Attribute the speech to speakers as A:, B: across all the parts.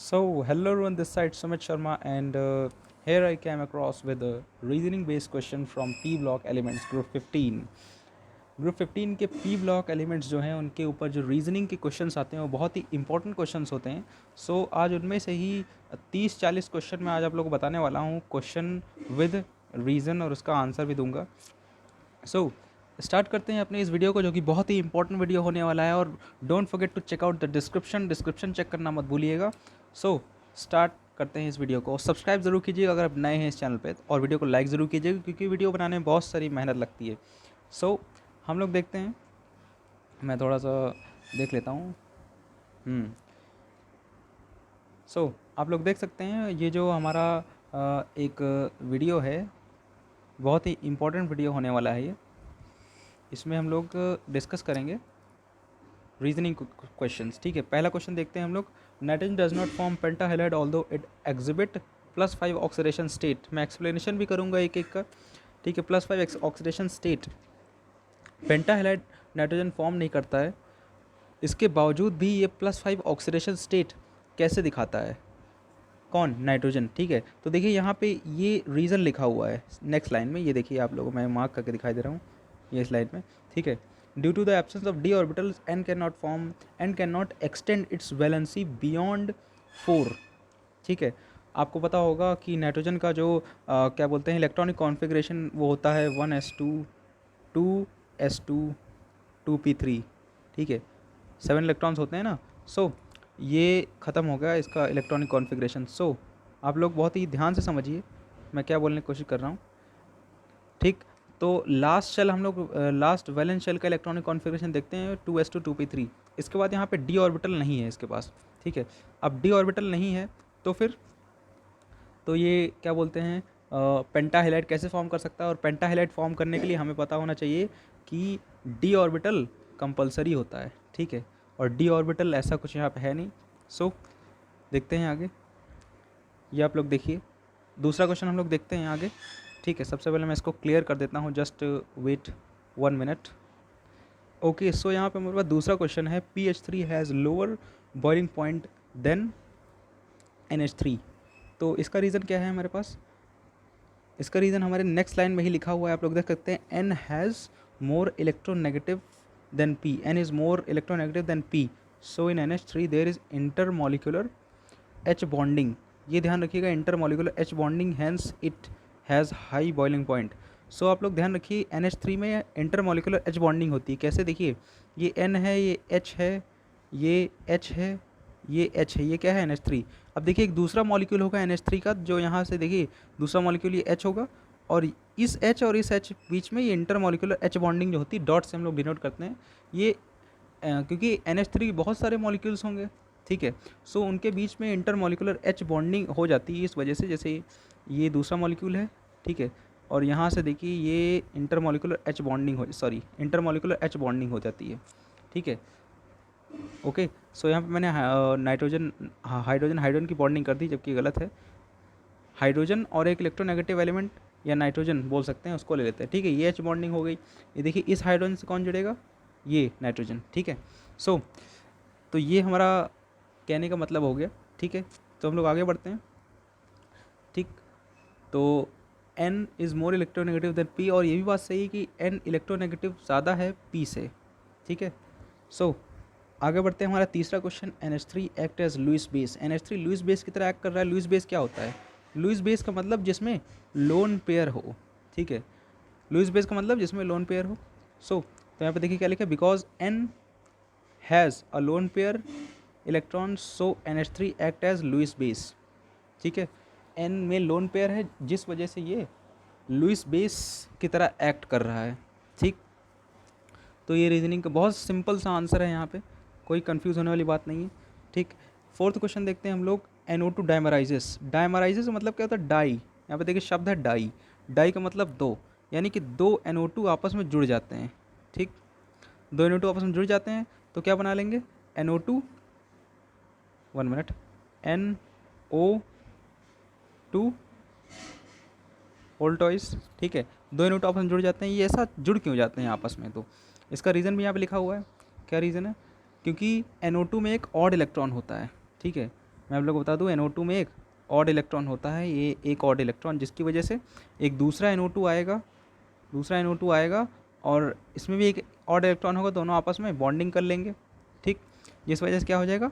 A: So, hello everyone, this side Sumit Sharma, and here I came across with a reasoning based question from P block elements group 15. Group 15 के P block elements जो हैं उनके ऊपर जो reasoning के questions आते हैं वो बहुत ही इंपॉर्टेंट क्वेश्चंस होते हैं। सो आज उनमें से ही 30-40 क्वेश्चन मैं आज आप लोगों को बताने वाला हूँ, क्वेश्चन विद रीज़न, और उसका आंसर भी दूंगा। सो स्टार्ट करते हैं अपने इस वीडियो को, जो कि बहुत ही इंपॉर्टेंट वीडियो होने वाला है। और don't forget to check out the description check करना मत भूलिएगा। सो स्टार्ट करते हैं इस वीडियो को। सब्सक्राइब ज़रूर कीजिएगा अगर आप नए हैं इस चैनल पे, और वीडियो को लाइक ज़रूर कीजिएगा क्योंकि वीडियो बनाने में बहुत सारी मेहनत लगती है। सो हम लोग देखते हैं, मैं थोड़ा सा देख लेता हूँ। सो आप लोग देख सकते हैं ये जो हमारा एक वीडियो है, बहुत ही इम्पोर्टेंट वीडियो होने वाला है ये। इसमें हम लोग डिस्कस करेंगे रीजनिंग क्वेश्चंस। ठीक है, पहला क्वेश्चन देखते हैं हम लोग। Nitrogen does not form pentahalide although it exhibit +5 oxidation state. मैं एक्सप्लेनेशन भी करूँगा एक एक का। ठीक है, +5 oxidation state pentahalide nitrogen form नहीं करता है, इसके बावजूद भी ये +5 ऑक्सीडेशन स्टेट कैसे दिखाता है? कौन? नाइट्रोजन। ठीक है, तो देखिए यहाँ पे ये रीज़न लिखा हुआ है नेक्स्ट लाइन में। ये देखिए आप लोगों को मैं मार्क करके दिखाई दे रहा हूँ ये स्लाइड में। ठीक है, due to the absence of d orbitals N can not form and can not extend its valency beyond 4। ठीक है, आपको पता होगा कि नाइट्रोजन का जो क्या बोलते हैं इलेक्ट्रॉनिक कॉन्फ़िगरेशन, वो होता है 1s2 2s2 2p3। ठीक है, 7 इलेक्ट्रॉन्स होते हैं ना। सो ये ख़त्म हो गया इसका इलेक्ट्रॉनिक कॉन्फ़िगरेशन। सो आप लोग बहुत ही ध्यान से समझिए मैं क्या बोलने की कोशिश कर रहा हूँ। ठीक, तो लास्ट शेल हम लोग लास्ट वैलेंस शेल का इलेक्ट्रॉनिक कॉन्फ़िगरेशन देखते हैं 2s2 2p3। इसके बाद यहाँ पे डी ऑर्बिटल नहीं है इसके पास। ठीक है, अब डी ऑर्बिटल नहीं है तो फिर तो ये क्या बोलते हैं पेंटाहेलाइड कैसे फॉर्म कर सकता है? और पेंटाहेलाइड फॉर्म करने के लिए हमें पता होना चाहिए कि डी ऑर्बिटल कंपलसरी होता है। ठीक है, और डी ऑर्बिटल ऐसा कुछ यहाँ पे है नहीं। सो देखते हैं आगे, ये आप लोग देखिए। दूसरा क्वेश्चन हम लोग देखते हैं आगे। ठीक है, सबसे पहले मैं इसको क्लियर कर देता हूँ, just wait 1 minute. Okay, so यहाँ पे मेरे पास दूसरा क्वेश्चन है, PH3 has lower boiling point than NH3। तो इसका रीज़न क्या है हमारे पास? इसका रीज़न हमारे नेक्स्ट लाइन में ही लिखा हुआ है, आप लोग देख सकते हैं। N has more electronegative than P, N is more electronegative than P, so in NH3 there is intermolecular H bonding. ये ध्यान रखिएगा, intermolecular H bonding, hence it has high boiling point. So आप लोग ध्यान रखिए, NH3 में intermolecular H bonding होती है। कैसे? देखिए, ये N है, ये H है, ये H है, ये H है, ये क्या है? NH3। अब देखिए एक दूसरा मॉलिक्यूल होगा NH3 का, जो यहाँ से देखिए दूसरा मॉलिक्यूल ये H होगा, और इस H और इस H बीच में ये इंटरमोलिकुलर एच बॉन्डिंग जो होती है, डॉट से हम लोग डिनोट करते हैं ये क्योंकि NH3 बहुत सारे मॉलिक्यूल्स होंगे। ठीक है, सो उनके बीच में इंटरमोलिकुलर एच बॉन्डिंग हो जाती है इस वजह से। जैसे ये दूसरा मॉलिक्यूल है, ठीक है, और यहाँ से देखिए ये intermolecular H bonding intermolecular H bonding हो जाती है। ठीक है, ओके। सो यहाँ पे मैंने नाइट्रोजन हाइड्रोजन हाइड्रोजन की बॉन्डिंग कर दी, जबकि गलत है। हाइड्रोजन और एक इलेक्ट्रोनेगेटिव एलिमेंट या नाइट्रोजन बोल सकते हैं, उसको ले लेते हैं। ठीक है, ये एच बॉन्डिंग हो गई। ये देखिए इस हाइड्रोजन से कौन जुड़ेगा? ये नाइट्रोजन। ठीक है, सो तो ये हमारा कहने का मतलब हो गया। ठीक है, तो हम लोग आगे बढ़ते हैं। ठीक, तो N is more electronegative then P, और ये भी बात सही है कि N इलेक्ट्रोनेगेटिव ज़्यादा है P से। ठीक है, सो आगे बढ़ते हैं। हमारा तीसरा question, NH3 act as Lewis base. NH3 Lewis base की तरह एक्ट कर रहा है। लुईस बेस क्या होता है? लुईस बेस का मतलब जिसमें लोन पेयर हो। ठीक है, लुईस बेस का मतलब जिसमें लोन पेयर हो। सो तो यहाँ पे देखिए क्या लिखा है, because N has a lone pair electron, so NH3 act as Lewis base. ठीक है, N में लोन पेयर है जिस वजह से ये लुईस बेस की तरह एक्ट कर रहा है। ठीक, तो ये रीजनिंग का बहुत सिंपल सा आंसर है, यहाँ पे कोई कंफ्यूज होने वाली बात नहीं है। ठीक, फोर्थ क्वेश्चन देखते हैं हम लोग। NO2 डायमराइजेस। डायमराइजेस मतलब क्या होता है? डाई। यहाँ पे देखिए शब्द है डाई। डाई का मतलब दो, यानी कि दो NO2 आपस में जुड़ जाते हैं। ठीक, दो NO2 आपस में जुड़ जाते हैं तो क्या बना लेंगे? NO2, 1 minute, NO2 whole toys. ठीक है, दो NO2 आपस में जुड़ जाते हैं। ये ऐसा जुड़ क्यों जाते हैं आपस में? तो इसका रीज़न भी यहाँ पे लिखा हुआ है। क्या रीज़न है? क्योंकि NO2 में एक ऑड इलेक्ट्रॉन होता है। ठीक है, मैं आप लोग को बता दूँ NO2 में एक ऑड इलेक्ट्रॉन होता है, ये एक ऑड इलेक्ट्रॉन, जिसकी वजह से एक दूसरा NO2 आएगा और इसमें भी एक ऑड इलेक्ट्रॉन होगा, दोनों आपस में बॉन्डिंग कर लेंगे, ठीक। जिस वजह से क्या हो जाएगा,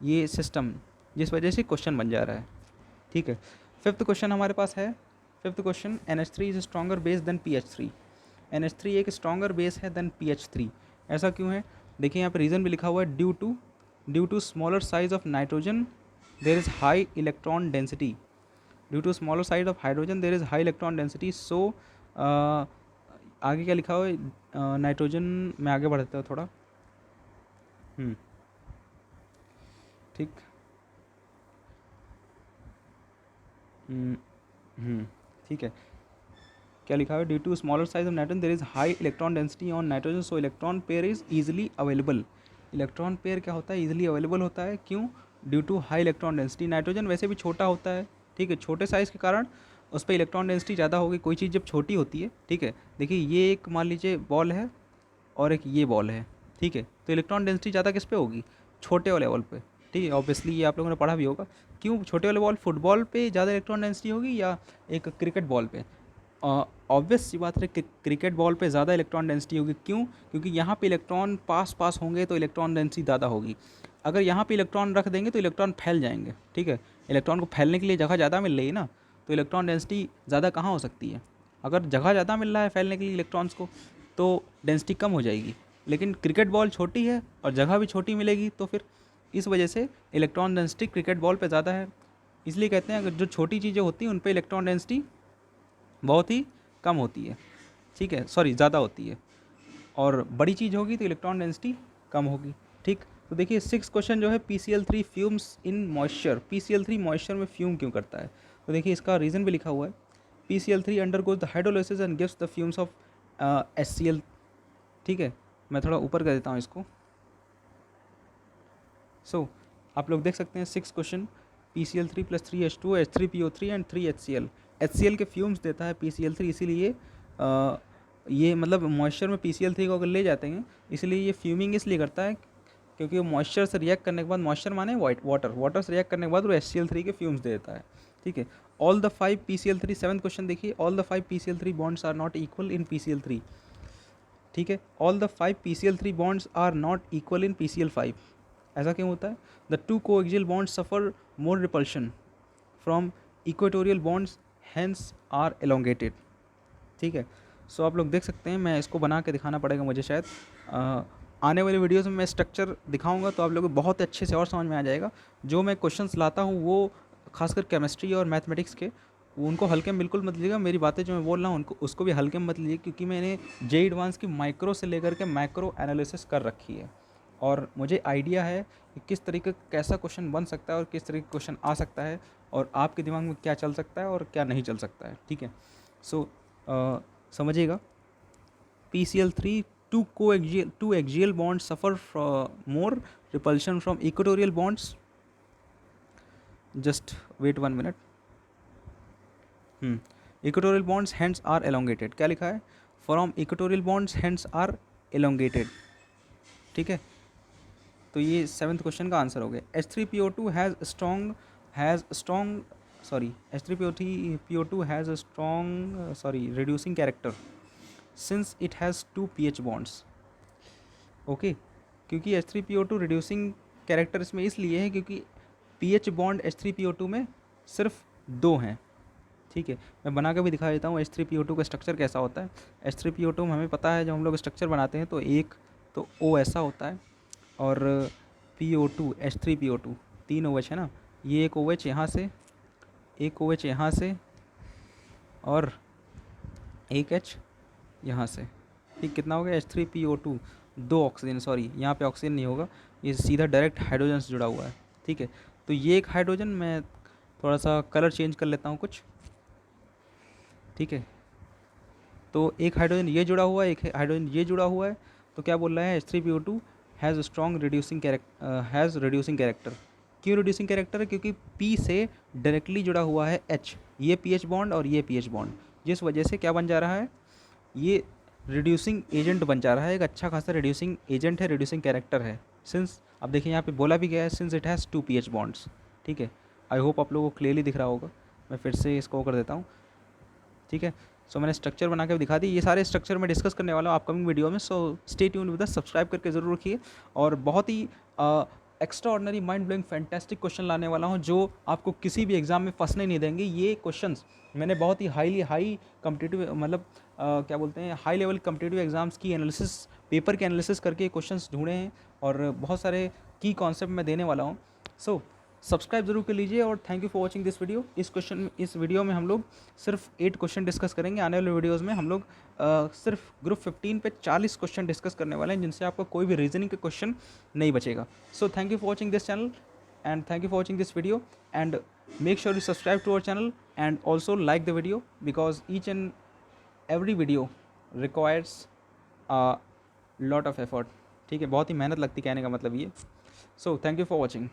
A: ये सिस्टम, जिस वजह से क्वेश्चन बन जा रहा है, ठीक है। फिफ्थ क्वेश्चन हमारे पास है। Fifth question, NH3 is stronger base than PH3। NH3 एक स्ट्रॉन्गर बेस है देन PH3। ऐसा क्यों है? देखिए यहाँ पे रीज़न भी लिखा हुआ है, due to smaller size of nitrogen there is high electron density. Due to smaller size of hydrogen there is high electron density. So आगे क्या लिखा हुआ है, नाइट्रोजन में आगे बढ़ते हो थोड़ा, ठीक। ठीक है, क्या लिखा है, due to smaller size of nitrogen there is high electron density on nitrogen, so electron pair is easily available. Electron pair क्या होता है, ईजिली अवेलेबल होता है, क्यों? Due to high electron density. Nitrogen वैसे भी छोटा होता है, ठीक है, छोटे साइज़ के कारण उस पर इलेक्ट्रॉन डेंसिटी ज़्यादा होगी। कोई चीज़ जब छोटी होती है, ठीक है, देखिए ये एक मान लीजिए बॉल है और एक ये बॉल है, ठीक है, तो इलेक्ट्रॉन डेंसिटी ज़्यादा किस पे होगी, छोटे वाले बॉल पे, ठीक है। ऑब्वियसली ये आप लोगों ने पढ़ा भी होगा, क्यों छोटे वाले बॉल, फुटबॉल पे ज़्यादा इलेक्ट्रॉन डेंसिटी होगी या एक क्रिकेट बॉल पे? ऑब्वियस सी बात है कि क्रिकेट बॉल पे ज़्यादा इलेक्ट्रॉन डेंसिटी होगी, क्यों? क्योंकि यहाँ पे इलेक्ट्रॉन पास होंगे तो इलेक्ट्रॉन डेंसिटी ज़्यादा होगी। अगर यहाँ पे इलेक्ट्रॉन रख देंगे तो इलेक्ट्रॉन फैल जाएंगे, ठीक है। इलेक्ट्रॉन को फैलने के लिए जगह ज़्यादा मिल रही है ना, तो इलेक्ट्रॉन डेंसिटी ज़्यादा कहाँ हो सकती है? अगर जगह ज़्यादा मिल रहा है फैलने के लिए इलेक्ट्रॉन्स को, तो डेंसिटी कम हो जाएगी। लेकिन क्रिकेट बॉल छोटी है और जगह भी छोटी मिलेगी, तो फिर इस वजह से इलेक्ट्रॉन डेंसिटी क्रिकेट बॉल पे ज़्यादा है। इसलिए कहते हैं अगर जो छोटी चीज़ें होती हैं उन पे इलेक्ट्रॉन डेंसिटी बहुत ही कम होती है, ठीक है, सॉरी ज़्यादा होती है, और बड़ी चीज़ होगी तो इलेक्ट्रॉन डेंसिटी कम होगी, ठीक। तो देखिए 6 क्वेश्चन जो है, PCl3 फ्यूम्स इन मॉइस्चर। PCl3 मॉइस्चर में फ्यूम क्यों करता है? तो देखिए इसका रीज़न भी लिखा हुआ है, PCl3 undergoes the hydrolysis and gives the fumes of HCl, ठीक है। मैं थोड़ा ऊपर कर देता हूँ इसको। सो आप लोग देख सकते हैं 6 question, PCl3 + 3H2, H3PO3 and 3HCl। HCl के फ्यूम्स देता है PCl3, इसीलिए ये मतलब मॉइस्चर में PCl3 को अगर ले जाते हैं, इसलिए ये फ्यूमिंग इसलिए करता है क्योंकि वो मॉइस्चर से रिएक्ट करने के बाद, मॉइस्चर माने वाटर से रिएक्ट करने के बाद वो HCl3 के फ्यूम्स दे देता है, ठीक है। All the 5 PCl3, 7th question देखिए, all the 5 PCl3 bonds are not equal in PCl3, ठीक है। All the 5 PCl3 bonds are not equal in PCl5। ऐसा क्यों होता है? The two coaxial bonds suffer more repulsion from equatorial bonds, hence are elongated, ठीक है। सो आप लोग देख सकते हैं, मैं इसको बना के दिखाना पड़ेगा मुझे शायद। आने वाली वीडियोज़ में मैं स्ट्रक्चर दिखाऊंगा तो आप लोगों को बहुत अच्छे से और समझ में आ जाएगा। जो मैं क्वेश्चंस लाता हूँ वो खासकर केमिस्ट्री और मैथमेटिक्स के, उनको हल्के में बिल्कुल मत लीजिएगा। मेरी बातें जो मैं बोल रहा हूँ उनको, उसको भी हल्के में मत लीजिए, क्योंकि मैंने JEE एडवांस की माइक्रो से लेकर के मैक्रो एनालिसिस कर रखी है और मुझे आइडिया है कि किस तरीके का कैसा क्वेश्चन बन सकता है और किस तरीके का क्वेश्चन आ सकता है और आपके दिमाग में क्या चल सकता है और क्या नहीं चल सकता है, ठीक है। सो समझिएगा, PCl3 two axial bonds suffer more repulsion from equatorial bonds. Just wait 1 minute. Equatorial bonds hence are elongated. क्या लिखा है? From equatorial bonds hence are elongated, ठीक है। तो ये 7th क्वेश्चन का आंसर हो गया। H3PO2 has a strong reducing character since it has 2 pH bonds, okay. क्योंकि H3PO2 रिड्यूसिंग कैरेक्टर इसमें इसलिए है क्योंकि pH बॉन्ड H3PO2 में सिर्फ 2 हैं, ठीक है। मैं बना के भी दिखा देता हूँ H3PO2 का स्ट्रक्चर कैसा होता है। H3PO2 में हमें पता है जब हम लोग स्ट्रक्चर बनाते हैं तो एक तो O ऐसा होता है और PO2 H3PO2 3 OH है ना, ये एक OH यहाँ से, एक OH यहाँ से और एक H यहाँ से, ठीक। कितना हो गया? H3PO2 2 ऑक्सीजन, सॉरी यहाँ पे ऑक्सीजन नहीं होगा, ये सीधा डायरेक्ट हाइड्रोजन से जुड़ा हुआ है, ठीक है। तो ये एक हाइड्रोजन, मैं थोड़ा सा कलर चेंज कर लेता हूँ कुछ, ठीक है। तो एक हाइड्रोजन ये जुड़ा हुआ है, एक हाइड्रोजन ये जुड़ा हुआ है, तो क्या बोल रहा है? H3PO2 has strong reducing character. क्यों रिड्यूसिंग कैरेक्टर है? क्योंकि P से डायरेक्टली जुड़ा हुआ है H, ये pH बॉन्ड और ये pH बॉन्ड, जिस वजह से क्या बन जा रहा है, ये रिड्यूसिंग एजेंट बन जा रहा है, एक अच्छा खासा रिड्यूसिंग एजेंट है, रिड्यूसिंग कैरेक्टर है। सिंस अब देखिए यहाँ पे बोला भी गया है, since it has 2 pH bonds, ठीक है। आई होप आप लोगों को क्लियरली दिख रहा होगा। मैं फिर से इसको कर देता हूँ, ठीक है। सो मैंने स्ट्रक्चर बना के दिखा दी। ये सारे स्ट्रक्चर मैं डिस्कस करने वाला हूँ अपकमिंग वीडियो में। So stay tuned with us, subscribe करके ज़रूर रखिए। और बहुत ही extraordinary mind blowing fantastic question लाने वाला हूँ जो आपको किसी भी एग्जाम में फंसने नहीं देंगे। ये क्वेश्चंस मैंने बहुत ही हाई कम्पिटिटिव, मतलब क्या बोलते हैं, हाई लेवल कम्पिटिटिव एग्जाम्स की एनालिसिस, पेपर के एनालिसिस करके क्वेश्चंस ढूंढे हैं और बहुत सारे की कॉन्सेप्ट मैं देने वाला हूँ। सो सब्सक्राइब जरूर कर लीजिए और thank you for watching this video. इस वीडियो में हम लोग सिर्फ 8 क्वेश्चन डिस्कस करेंगे। आने वाले वीडियोज़ में हम लोग सिर्फ ग्रुप 15 पे 40 क्वेश्चन डिस्कस करने वाले हैं, जिनसे आपको कोई भी रीजनिंग का क्वेश्चन नहीं बचेगा। So thank you for watching this channel and thank you for watching this video, and make sure you subscribe to our channel and also like the video because each and every video requires a lot of effort। ठीक है, बहुत ही मेहनत लगती है, कहने का मतलब ये। So thank you for watching।